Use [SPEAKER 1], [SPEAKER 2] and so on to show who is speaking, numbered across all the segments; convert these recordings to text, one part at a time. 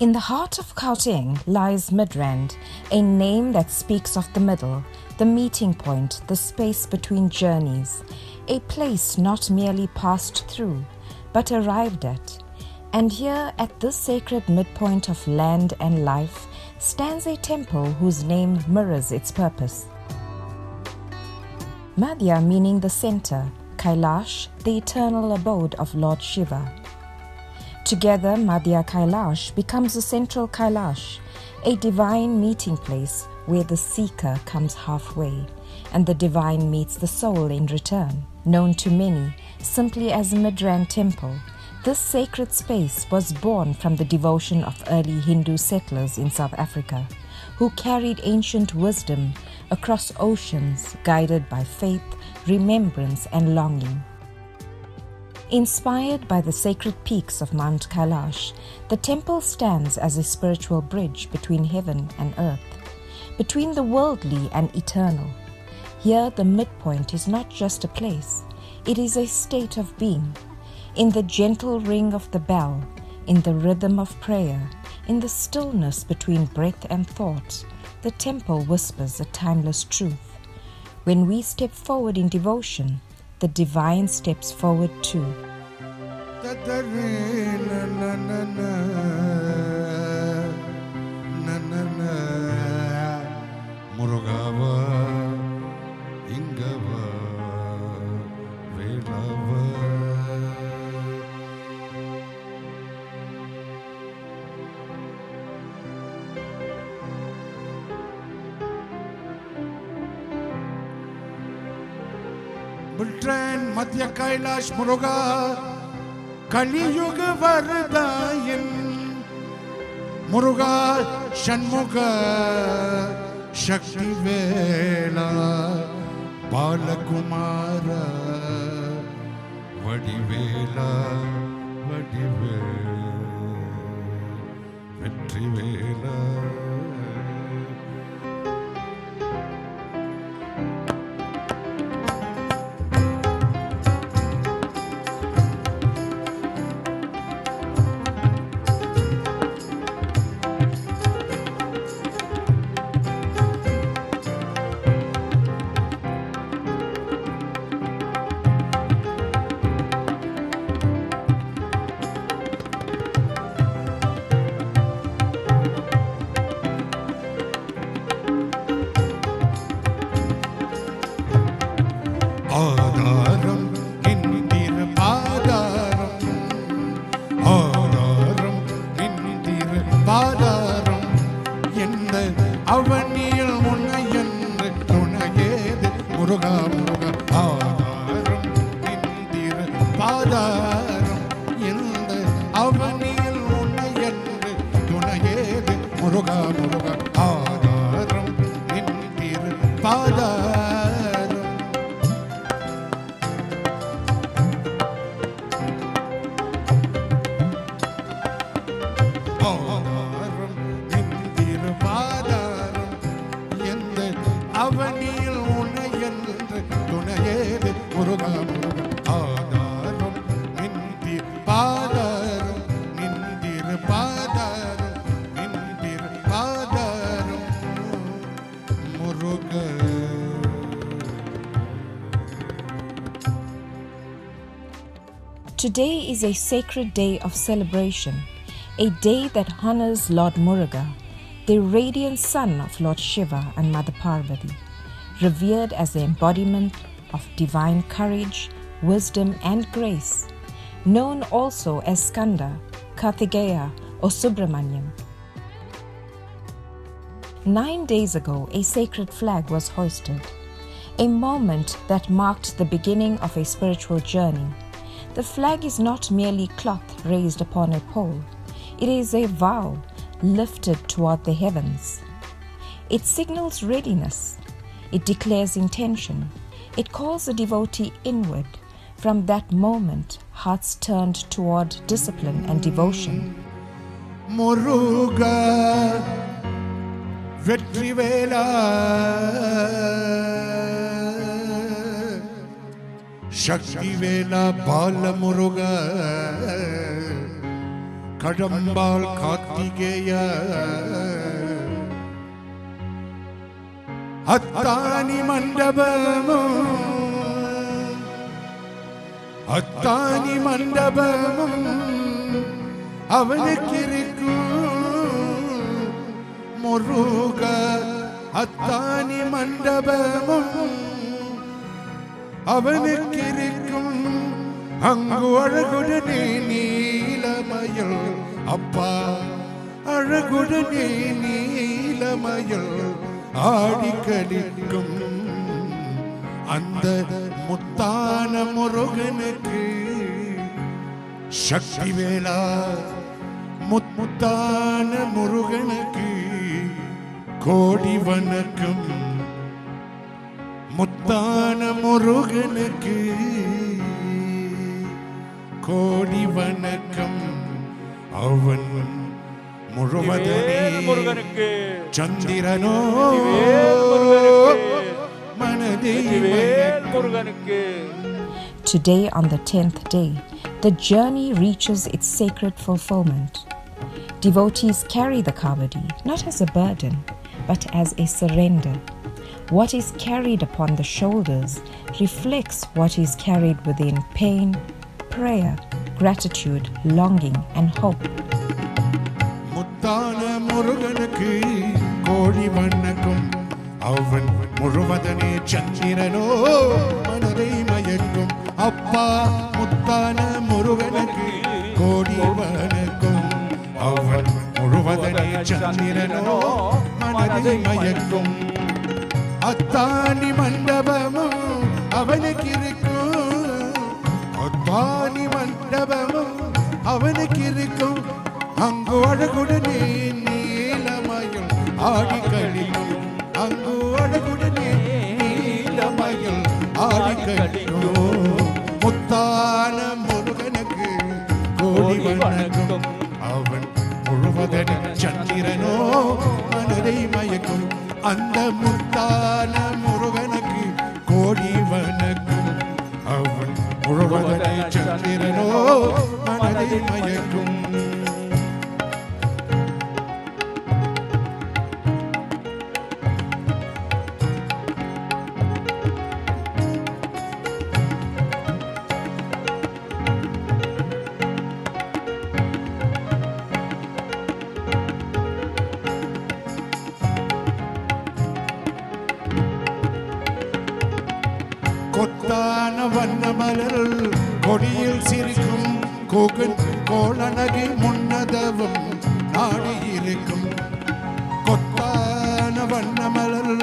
[SPEAKER 1] In the heart of Gauteng lies Midrand, a name that speaks of the middle, the meeting point, the space between journeys, a place not merely passed through, but arrived at. And here, at this sacred midpoint of land and life, stands a temple whose name mirrors its purpose. Madhya meaning the center, Kailash, the eternal abode of Lord Shiva. Together, Madhya Kailash becomes a central Kailash, a divine meeting place where the seeker comes halfway, and the divine meets the soul in return. Known to many simply as Midrand Temple, this sacred space was born from the devotion of early Hindu settlers in South Africa, who carried ancient wisdom across oceans, guided by faith, remembrance, and longing. Inspired by the sacred peaks of Mount Kailash, the temple stands as a spiritual bridge between heaven and earth, between the worldly and eternal. Here, the midpoint is not just a place, it is a state of being. In the gentle ring of the bell, in the rhythm of prayer, in the stillness between breath and thought, the temple whispers a timeless truth. When we step forward in devotion, the divine steps forward too.
[SPEAKER 2] Midrand Madhya Kailash Muruga Kaliyuga Vardayan Muruga Shanmuga Shakti Vela Balakumara Vadivela Vetrivela.
[SPEAKER 1] Today is a sacred day of celebration, a day that honors Lord Muruga, the radiant son of Lord Shiva and Mother Parvati, revered as the embodiment of divine courage, wisdom, and grace, known also as Skanda, Kartikeya, or Subramanyam. 9 days ago, a sacred flag was hoisted, a moment that marked the beginning of a spiritual journey. The flag is not merely cloth raised upon a pole. It is a vow lifted toward the heavens. It signals readiness. It declares intention. It calls the devotee inward. From that moment, hearts turned toward discipline and devotion.
[SPEAKER 2] Muruga Vetrivela Shakti Vela Bala Muruga கடம்பால் Karthikeya Athani மண்டபமும் அத்தானி மண்டபமும் அவனுக்கிருக்கும் முருக அத்தானி மண்டபமும் அவனுக்கிருக்கும் அங்கு அழகுடனே நீலமயில் அப்பா அழகுடனே நீலமயில் ஆடிக்கடிக்கும் அந்த முத்தான முருகனுக்கு சக்தி வேளா முத்தான முருகனுக்கு கோடி வணக்கம் முத்தான முருகனுக்கு கோடி வணக்கம் அவன் முழுவதனே சந்திரனோ மனதே முருகனுக்கு.
[SPEAKER 1] Today, on the 10th day, the journey reaches its sacred fulfillment. Devotees carry the kavadi not as a burden, but as a surrender. What is carried upon the shoulders reflects what is carried within pain, prayer, gratitude, longing, and hope.
[SPEAKER 2] முத்தான முருகனுக்கு கோடி வணக்கம் அவன் முழுவதனே சந்திரனோ மனதை மயக்கும் அப்பா முத்தான முருகனுக்கு கோடி வணக்கம் அவன் முழுவதனே சந்திரனோ மனதை மயக்கும் அத்தானி மண்டபமும் அவனுக்கு இருக்கும் அத்தானி மண்டபமும் அவனுக்கு இருக்கும் அங்கு அழகுடனே நீலமயில் ஆடிக்கழிக்கும் அங்கு அழகுடனே நீலமயில் ஆடிக்கழிக்கும் முத்தான முருகனுக்கு கோடி வணக்கம் அவன் முழுவதனே சந்திரனோ மனதை மயக்கும் அந்த முத்தான முருகனுக்கு கோடி வணக்கம் அவன் முழுவதனே சந்திரனோ மனதை மயக்கும். கொத்தான வண்ணமலர் கொடியில் சிரிக்கும் கோகன் கோளனகை முன்னதவும் நாடி இருக்கும் கொத்தான வண்ணமலர்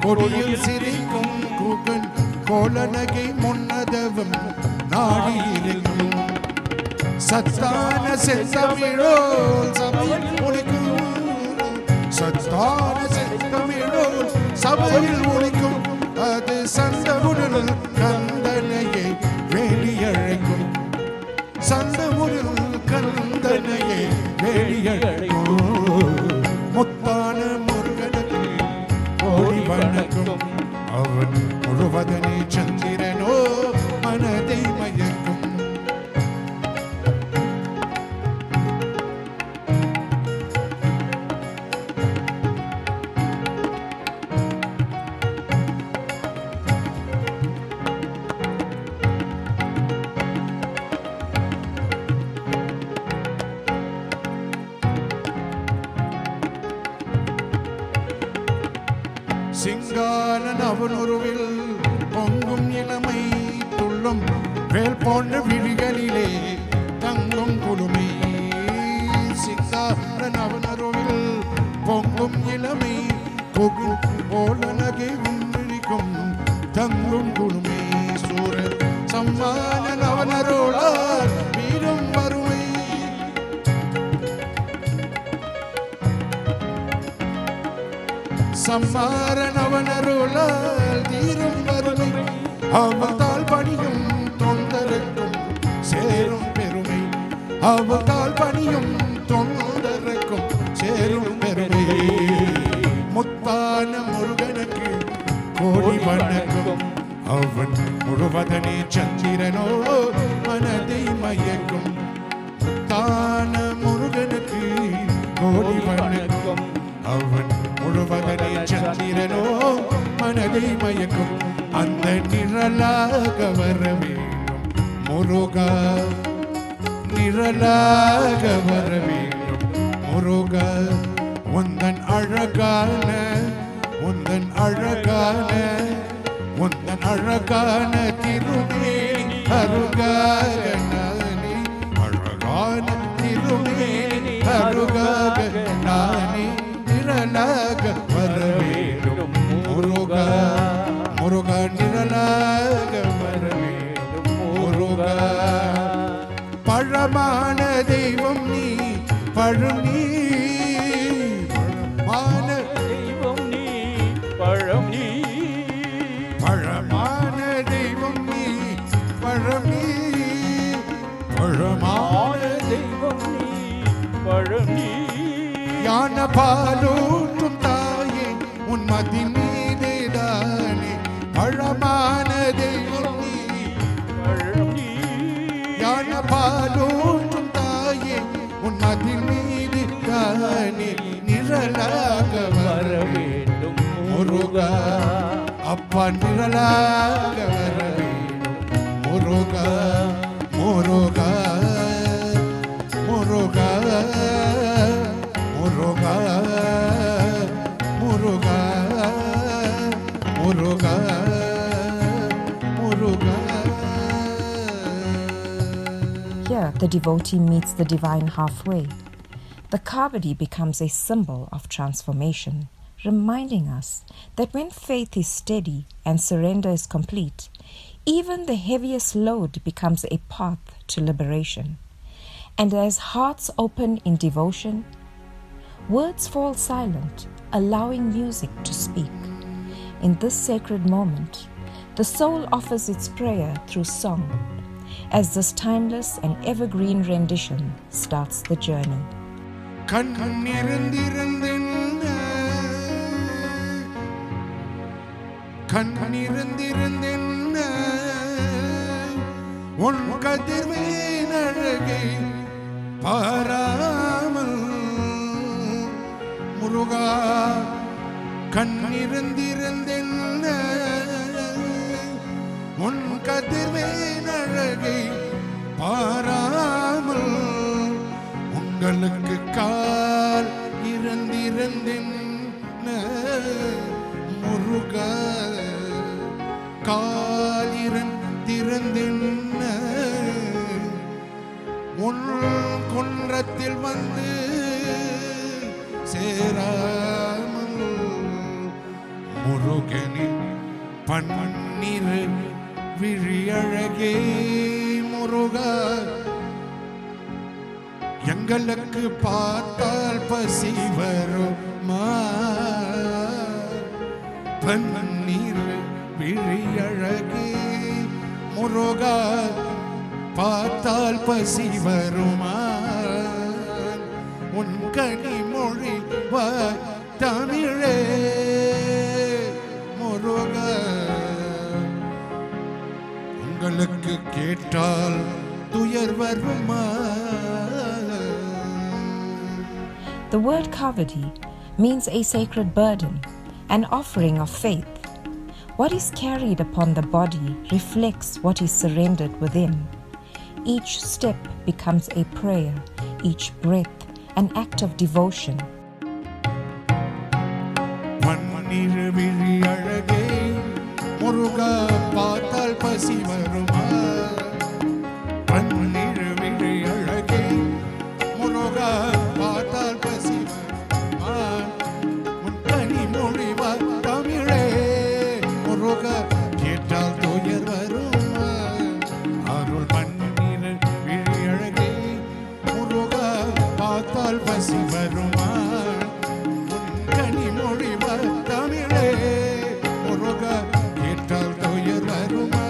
[SPEAKER 2] கொடியில் சிரிக்கும் கோகன் கோளனகை முன்னதவும் நாடி இருக்கும் சத்தான செந்தமிழோ சபையில் ஒலிக்கும் சத்தான செந்தமிழோ சபையில் ஒலிக்கும் அது சந்தமுடல் கந்தனையை வேலியழைக்கும் சந்தமுடல் கந்தனையை வேலியழைக்கும் முத்தான முருகனுக்கு கோடி வணக்கம் அவன் முழுவதனே சந்திரனோ மனதை மயக்கும். சிங்காரன் அவனுருவில் பொங்கும் இளமை துள்ளும் வேல் போன்ற விழிகளிலே தங்கும் குளுமை சிங்காரன் அவனுருவில் பொங்கும் இளமை கொகு போல நகை விழிக்கும் தங்கும் குளுமை சூரன் சம்மானன் அவனரோளார் வீரம் வறுமை சம்மாரன் அவனருளால் தீரும் வறுமை அவதால் பணியும் தொண்டருக்கும் சேரும் பெருமை அவதால் பணியும் தொண்டருக்கும் சேரும் பெருமை முத்தான முருகனுக்கு கோடி வணக்கம் அவன் முழுவதனே சந்திரனோ மனதை மயக்கும் முத்தான முருகன் கோடி வணக்கம் அவன் முழுவதனை சந்திரனோ மனதை மயக்கும் அந்த நிழலாக வர வேண்டும் முருகா நிழலாக வர வேண்டும் முருகா உந்தன் அழகான உந்தன் அழகான உந்தன் அழகான திருமேனி அருகாக நானே அழகான திருமேனி அருகாக நானே நிழலாக வர வேண்டும் முருகா முருகா நிழலாக வர வேண்டும் முருகா பழமான தெய்வம் நீ பழம் நீ பழமான
[SPEAKER 3] தெய்வம் நீ பழம் நீ
[SPEAKER 2] பழமான தெய்வம் நீ பழம் நீ பழமான
[SPEAKER 3] தெய்வம் நீ பழம் நீ
[SPEAKER 2] யான பாலூற்றும் தாயே உன் மதி மீதே தானே பழமான தெய்வம் நீ
[SPEAKER 3] பழம் நீ
[SPEAKER 2] யான பாலூற்றும் தாயே உன் மதி மீது தானே நிழலாக
[SPEAKER 3] வர வேண்டும்
[SPEAKER 2] முருகா அப்பா நிழலாக வர வேண்டும் Muruga Muruga Muruga Muruga Muruga Muruga Muruga.
[SPEAKER 1] Here, the devotee meets the divine halfway. The Kavadi becomes a symbol of transformation, reminding us that when faith is steady and surrender is complete, even the heaviest load becomes a path to liberation. And as hearts open in devotion, words fall silent, allowing music to speak. In this sacred moment, the soul offers its prayer through song, as this timeless and evergreen rendition starts the journey.
[SPEAKER 2] கண்ணிருந்திருந்தென்ன உன் கதிர்வேன் அழகை பாராமல் முருகா கண்ணிருந்திருந்தென்ன உன் கதிர்வேன் அழகை பாராமல் உங்களுக்கு கால் இருந்திருந்தென்ன முருகா கால் இருந்திருந்தென்ன உன் குன்றத்தில் வந்து சேராமல் முருகனின் பன்னிரு விழியழகே முருகா எங்களுக்கு பார்த்தால் பசி வருமா பன்னீர் விழியழகே முருகா பார்த்தால் பசி வருமா உன் கனிமொழி தமிழே முருகா உங்களுக்கு கேட்டால் துயர் வருமா.
[SPEAKER 1] The word Kavadi means a sacred burden, an offering of faith. What is carried upon the body reflects what is surrendered within. Each step becomes a prayer, each breath an act of devotion.
[SPEAKER 2] பன்னிரு விழி அழகே முருகா பார்த்தால் பசி வருமா பன்னிரு விழி அழகே முருகா பார்த்தால் பசி வருமா உன் கனிமொழி தமிழே முருகா கேட்டால் துயர் வருமா அருள் பன்னிரு விழி அழகே முருகா பார்த்தால் பசி வருமா உன் கனிமொழி தமிழே முருகா கேட்டால் துயர் வருமா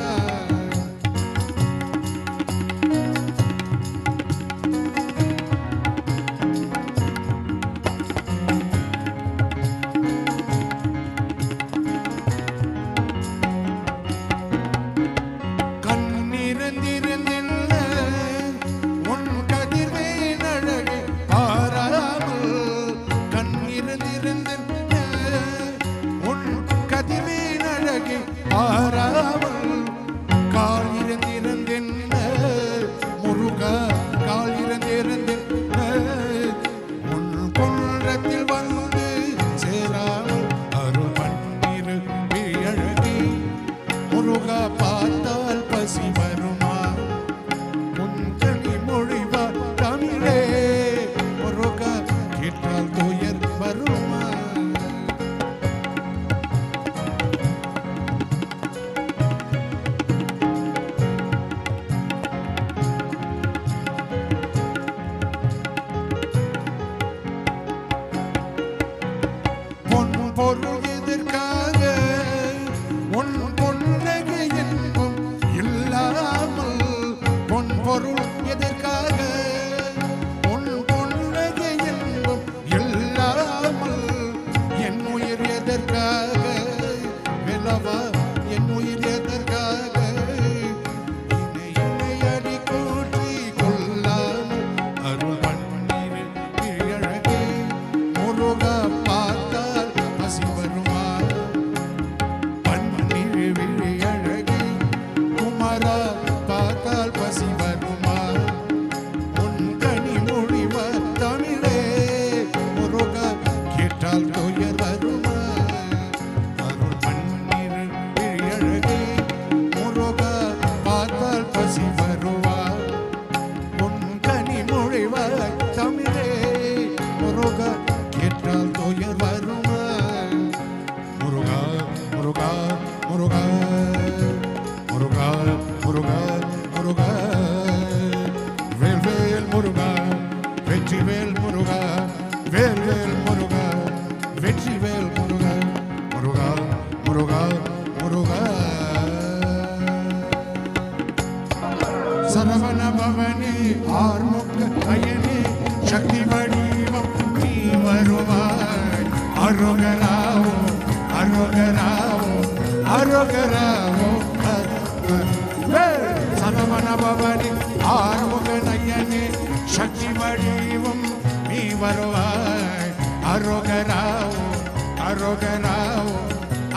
[SPEAKER 2] வாராமல் கால் இறந்திருந்தென்ன முருகா கால் இறந்திருந்தென்ன உன் கொன்றத்தில் வந்து சேராமல் அருள் பண்ணிரு அழகே முருகா பார்த்தால் பசி வருமா உன் கனி மொழிவா தமிழே முருகா கேட்டால் துயர் வருமா பொருள் எதற்காக உன் பொன்னகை என்பும் இல்லாமல் பொன் பொருள் எதற்காக உன் பொன்னகை என்பும் இல்லாமல் என் உயிர் எதற்காக விலவா என் உயிர் எதற்காக இணை இணையடி கூற்றி கொள்ளாமல் அருள் பண்ணிரு அழகே முருகா பார்த்தால் பசி வருமா பன்னிரு விழி அழகே குமாரா பார்த்தால் பசி வருமா உன் கனி மொழிவா தமிழே முருகா கேட்டால் துயர் வருமா அருள் பன்னிரு விழி அழகே முருகா பார்த்தால் பசி வருவா உன் கனி மொழிவா தமிழே முருகா கேட்டால் துயர் வருமா முருகா முருகா முருகா முருகா முருகா முருகா வேல்வேல் முருகா வெற்றிவேல் முருகா வேல்வேல் முருகா வெற்றிவேல் முருகா முருகா முருகா முருகா சரவண பவனே ஆர்முக அயனே சக்தி வடிவம் நீ வருவாய் அரோகராவோ அரோகராவோ அரோகராவோ சரவண பவனே ஆர்முக நயனே சக்தி வடிவம் நீ வருவாய் அரோகராவோ அரோகராவோ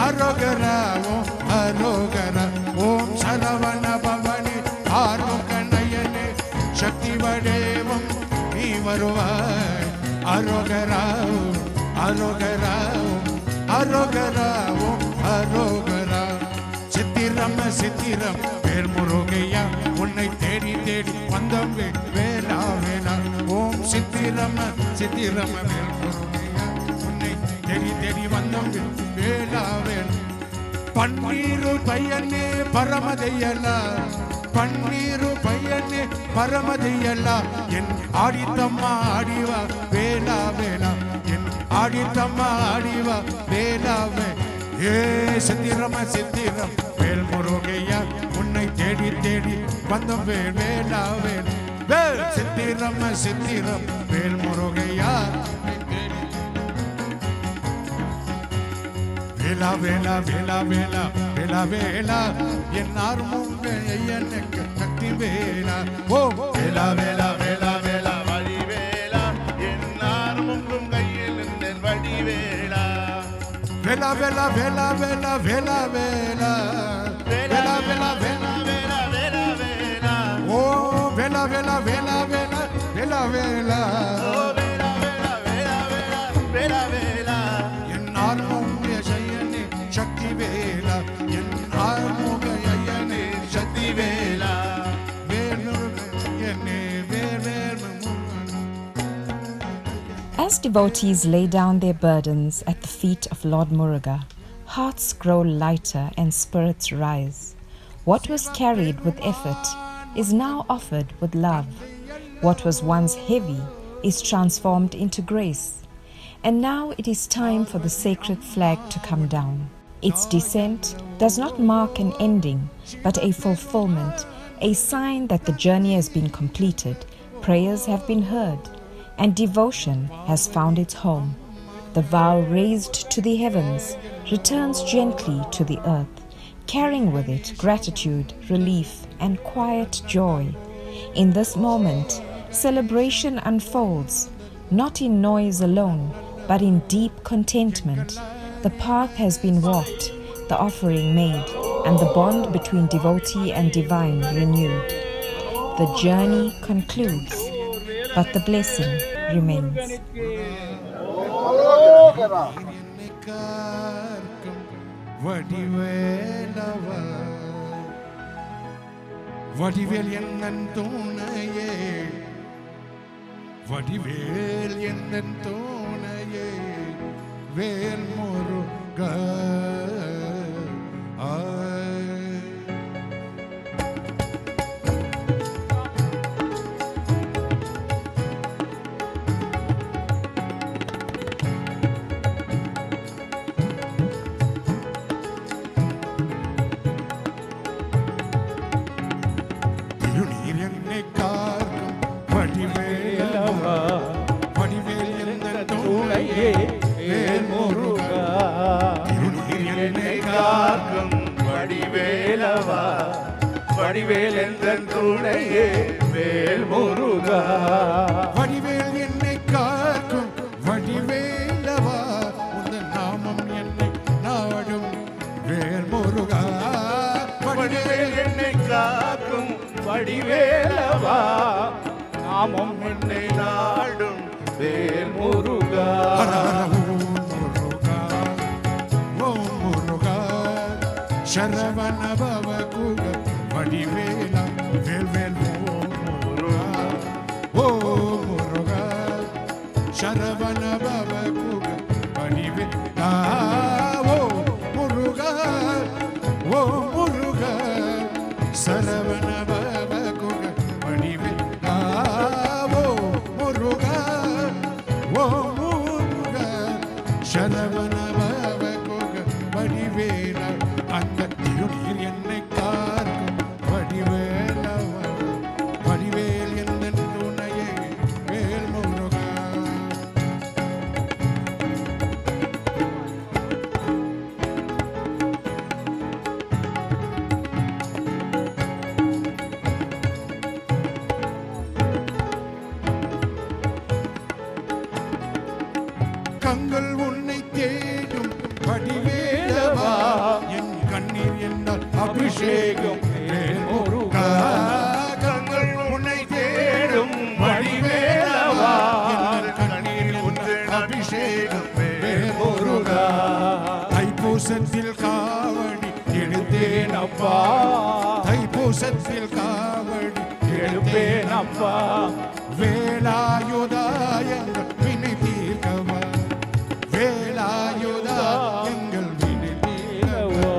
[SPEAKER 2] அரோகராவோ அரோகரா ஓம் சரவண பவனே ஆர்முக நயனே சக்தி வடிவம் நீ வருவாய் அரோகராவோ அரோகராவோ அரோகராவோ அரோகரா சித்திரம் சித்திரம் வேல் முருகையா உன்னை தேடி தேடி வந்தம் வேலா வேலா ஓம் சித்திரம் சித்திரம் வேல் முருகையா உன்னை தேடி தேடி வந்தம் வேலா வேலா பன்னீரு பையனே பரமதையல்ல பன்னீரு பையனே பரமதையல்ல என் ஆடித்தம்மா ஆடிவா வேலா வேலா என் ஆடித்தம்மா ஆடிவா வேலாவே ஏ சித்திரம் சித்திரம் வேல் முருகையா உன்னை தேடி தேடி வந்தோம் வேலா வேல் வேல் சித்திரம் சித்திரம் வேல் முருகையா வேலா வேலா வேலா வேலா வேலா வேலா என்னார் முங்க ஐயனுக்கு சக்தி வேலா ஓ வேலா வேலா வேலா வேலா
[SPEAKER 4] வழி வேலா என்னார் முங்கும் கையில் நின்றேன் வடி வேலா
[SPEAKER 2] வேலா வேலா வேலா வேலா வேலா வேலா வேலா வேலா வேலா
[SPEAKER 4] வேலா வேலா வேலா
[SPEAKER 2] ஓ வேலா வேலா வேலா வேலா வேலா வேலா
[SPEAKER 4] ஓ வேலா வேலா வேலா வேலா வேலா வேலா
[SPEAKER 2] என் ஆர்முக ஐயனே சக்தி வேலா என் ஆர்முக ஐயனே சக்தி வேலா
[SPEAKER 1] As devotees lay down their burdens at the feet of Lord Muruga, hearts grow lighter and spirits rise. What was carried with effort is now offered with love. What was once heavy is transformed into grace. And now it is time for the sacred flag to come down. Its descent does not mark an ending, but a fulfillment, a sign that the journey has been completed, prayers have been heard, and devotion has found its home. The vow raised to the heavens returns gently to the earth, carrying with it gratitude, relief, and quiet joy. In this moment, celebration unfolds, not in noise alone, but in deep contentment. The path has been walked, the offering made, and the bond between devotee and divine renewed. The journey concludes, but the blessing remains.
[SPEAKER 2] என்னை காக்கும் வடிவேலவா வடிவேல் என்னன் துணையே வடிவேல் என்னன் துணையே வேல் முருகா திருநீர் என்னை காக்கும் வடிவேலவா வடிவேல் என்னன் துணையே வேல் முருகா திருநீர் என்னை
[SPEAKER 4] காக்கும் வடிவேலவா வடிவேல் என்ற துணையே வேல் முருகா
[SPEAKER 2] வடிவேல் என்னை காக்கும் வடிவேலவா உந்தன் நாமம் என்னை நாடும் வேல் முருகா
[SPEAKER 4] வடிவேல் என்னை காக்கும் வடிவேலவா நாமம் என்னை நாடும் வேல் முருகா
[SPEAKER 2] முருகா ஓம் முருகா சரவண பவ குக வடிவேலா வேல் வேல் ஓம் முருகா ஓ முருகா சரவண பவ குக வடிவேலா ஓ முருகா ஓ முருகா சரவண பவ குக வடிவேலா ஓ முருகா ஓ முருகா சரவண பவ குக வடிவேலா அந்த திருநீர் என்னை காக்கும் வடிவேலவா வடிவேல் என்னன் துணையே வேல் முருகா கண்கள் உன்னை தேடும் வடிவேலவா என் கண்ணீர் என்றால் அபிஷேகம் வேல் முருகா கண்கள் உன்னை தேடும் வடிவேலவா என் கண்ணீர் என்றால் அபிஷேகம் வேல் முருகா தைப்பூசத்தில் காவடி எடுத்தேன் அப்பா தைப்பூசத்தில் காவடி எடுப்பேன் அப்பா வேலாயுதா எங்கள் வினை தீர்க்கவா வேலாயுதா எங்கள் வினை தீர்க்கவா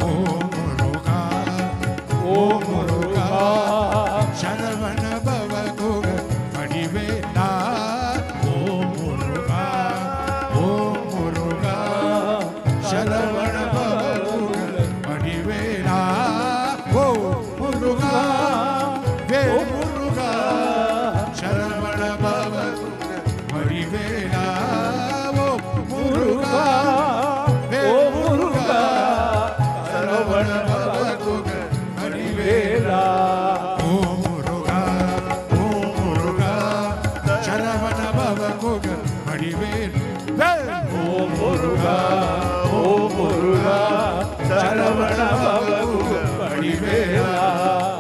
[SPEAKER 2] ஓ முருகா ஓ முருகா சரவண பவ குக வடிவேலா ஓ முருகா ஓ முருகா சரவண பவ குக வடிவேலா ஓ முருகா வேல் முருகா சரவண பவ குக வடிவேலா ஓ முருகா வேல் முருகா சரவண பவ குக வடிவேலா ஓ முருகா ஓ முருகா சரவண பவ குக வடிவேல் ஓ முருகா ஓ முருகா சரவண பவ குக வடிவேலா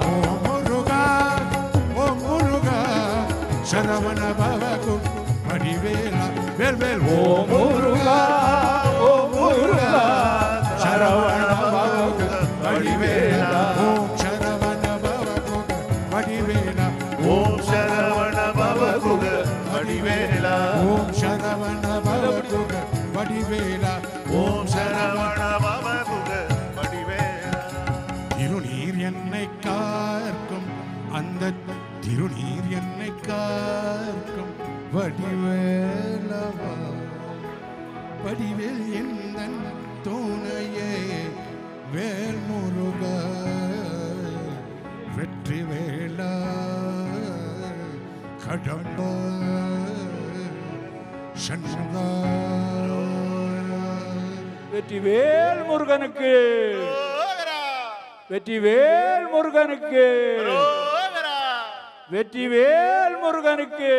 [SPEAKER 2] ஓ முருகா ஓ முருகா சரவண பவ குக வடிவேலா வேல் வேல் ஓ முருகா ஓ முருகா சரவண பவ குக வடிவேலா ஓம் சரவண பவ குக வடிவேலா
[SPEAKER 4] ஓம் சரவண பவ குக வடிவேலா
[SPEAKER 2] ஓம் சரவண பவ குக வடிவேலா
[SPEAKER 4] ஓம் சரவண பவ குக வடிவேலா
[SPEAKER 2] திருநீர் என்னை காக்கும் அந்த திருநீர் என்னை காக்கும் வடிவேலவா வடிவேல் எந்தன் துணையே வேல் முருகா வெற்றி வேலா கடம்பா சண்முகா
[SPEAKER 3] வெற்றிவேல் முருகனுக்கு வெற்றிவேல் முருகனுக்கு வெற்றிவேல் முருகனுக்கு